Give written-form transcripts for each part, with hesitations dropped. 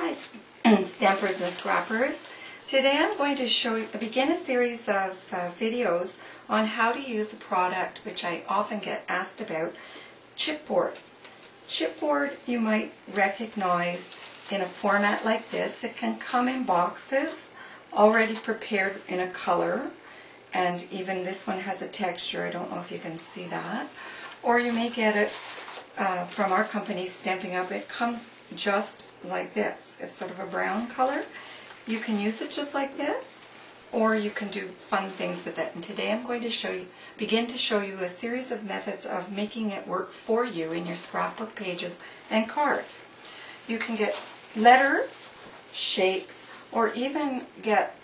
Hi, stampers and scrappers. Today I'm going to begin a series of videos on how to use a product which I often get asked about, chipboard. Chipboard you might recognize in a format like this. It can come in boxes already prepared in a color, and even this one has a texture. I don't know if you can see that. Or you may get it from our company, Stamping Up. It comes just like this. It's sort of a brown color. You can use it just like this, or you can do fun things with it. And today I'm going to begin to show you a series of methods of making it work for you in your scrapbook pages and cards. You can get letters, shapes, or even get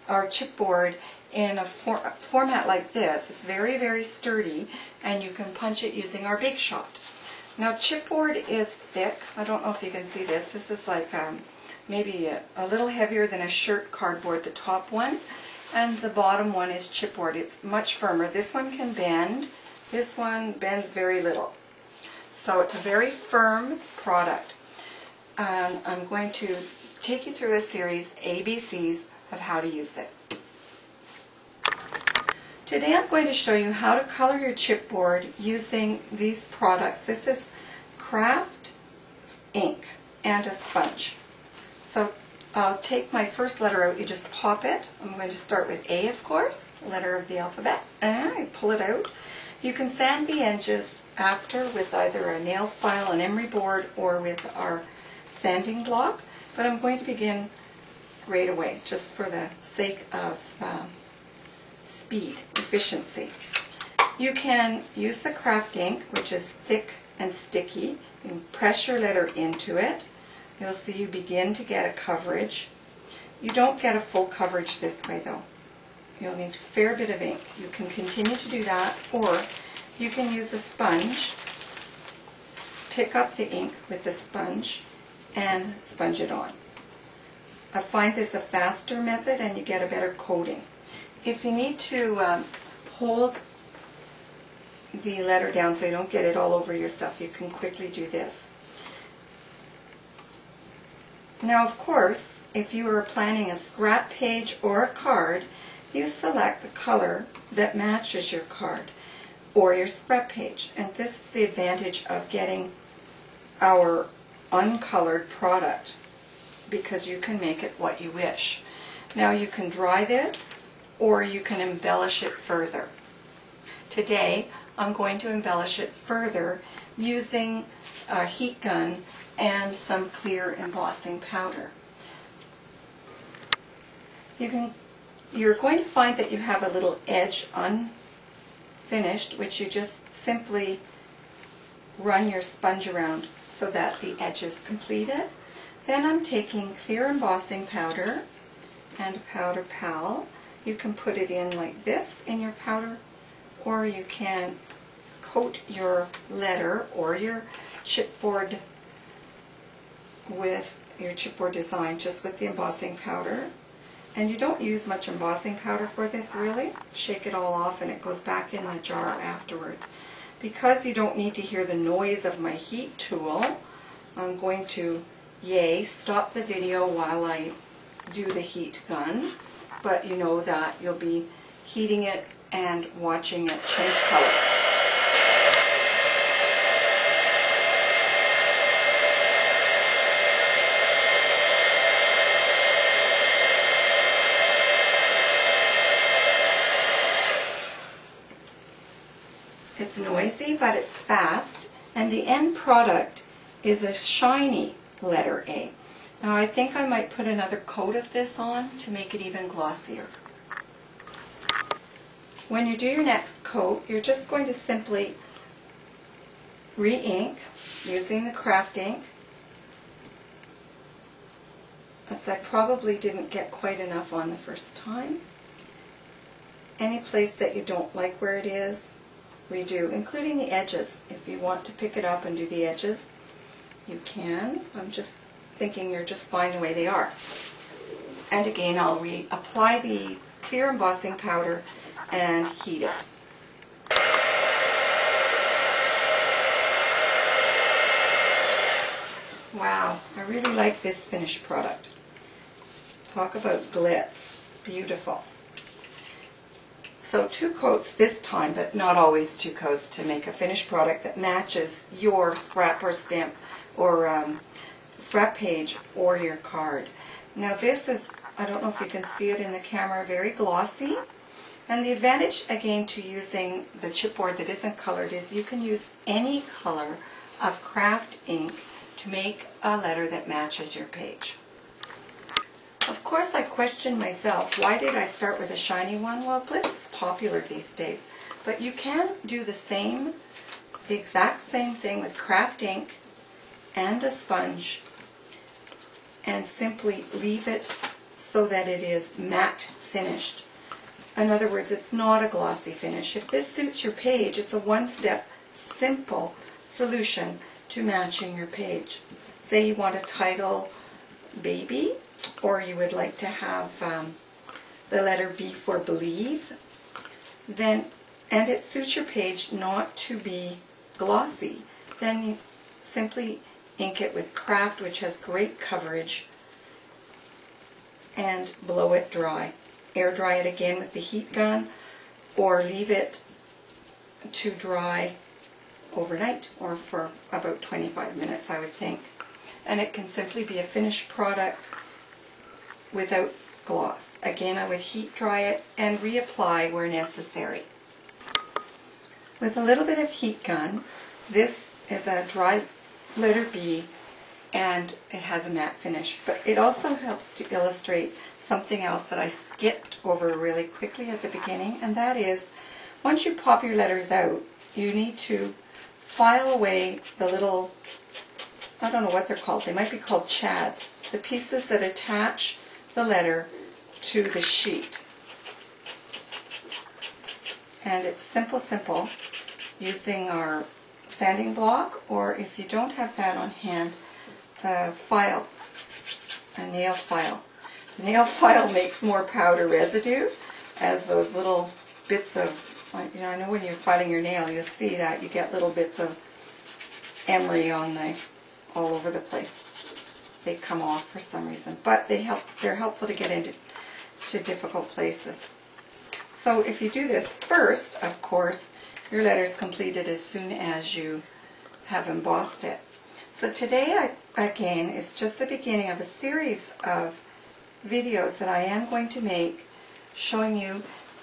our chipboard in a format like this. It's very, very sturdy, and you can punch it using our Big Shot. Now, chipboard is thick. I don't know if you can see this. This is like maybe a little heavier than a shirt cardboard, the top one, and the bottom one is chipboard. It's much firmer. This one can bend. This one bends very little. So it's a very firm product. I'm going to take you through a series, ABCs, of how to use this. Today I'm going to show you how to color your chipboard using these products. This is craft ink and a sponge. So I'll take my first letter out. You just pop it. I'm going to start with A, of course, letter of the alphabet. And I pull it out. You can sand the edges after with either a nail file, an emery board, or with our sanding block. But I'm going to begin right away, just for the sake of speed, efficiency. You can use the craft ink, which is thick and sticky. You can press your letter into it. You'll see you begin to get a coverage. You don't get a full coverage this way though. You'll need a fair bit of ink. You can continue to do that, or you can use a sponge, pick up the ink with the sponge, and sponge it on. I find this a faster method and you get a better coating. If you need to hold the letter down so you don't get it all over yourself, you can quickly do this. Now, of course, if you are planning a scrap page or a card, you select the color that matches your card or your scrap page. And this is the advantage of getting our uncolored product, because you can make it what you wish. Now, you can dry this, or you can embellish it further. Today, I'm going to embellish it further using a heat gun and some clear embossing powder. You're going to find that you have a little edge unfinished, which you just simply run your sponge around so that the edge is completed. Then I'm taking clear embossing powder and a powder pal. You can put it in like this in your powder, or you can coat your letter or your chipboard with your chipboard design just with the embossing powder. And you don't use much embossing powder for this, really. Shake it all off and it goes back in the jar afterwards. Because you don't need to hear the noise of my heat tool, I'm going to stop the video while I do the heat gun. But you know that you'll be heating it and watching it change color. It's noisy, but it's fast, and the end product is a shiny letter A. Now, I think I might put another coat of this on to make it even glossier. When you do your next coat, you're just going to simply re-ink using the craft ink, as I probably didn't get quite enough on the first time. Any place that you don't like where it is, redo, including the edges. If you want to pick it up and do the edges, you can. I'm just thinking you're just fine the way they are. And again, I'll reapply the clear embossing powder and heat it. Wow, I really like this finished product. Talk about glitz. Beautiful. So 2 coats this time, but not always 2 coats, to make a finished product that matches your scrap or stamp or scrap page or your card. Now this is, I don't know if you can see it in the camera, very glossy. And the advantage again to using the chipboard that isn't colored is you can use any color of craft ink to make a letter that matches your page. Of course, I questioned myself, why did I start with a shiny one? Well, glitz is popular these days, but you can do the exact same thing with craft ink and a sponge, and simply leave it so that it is matte finished. In other words, it's not a glossy finish. If this suits your page, it's a one-step simple solution to matching your page. Say you want a title baby, or you would like to have the letter B for believe, and it suits your page not to be glossy, then you simply ink it with craft, which has great coverage, and blow it dry. Air dry it again with the heat gun, or leave it to dry overnight, or for about 25 minutes, I would think. And it can simply be a finished product without gloss. Again, I would heat dry it and reapply where necessary. With a little bit of heat gun, this is a dry letter B, and it has a matte finish. But it also helps to illustrate something else that I skipped over really quickly at the beginning, and that is, once you pop your letters out, you need to file away the little, I don't know what they're called, they might be called chads, the pieces that attach the letter to the sheet. And it's simple, using our sanding block, or if you don't have that on hand, a nail file. The nail file makes more powder residue, as those little bits of, I know when you're filing your nail, you'll see that you get little bits of emery all over the place. They come off for some reason, but they're helpful to get into difficult places. So if you do this first, of course, your letter's completed as soon as you have embossed it. So today, again, is just the beginning of a series of videos that I am going to make showing you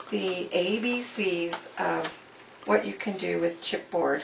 the ABCs of what you can do with chipboard.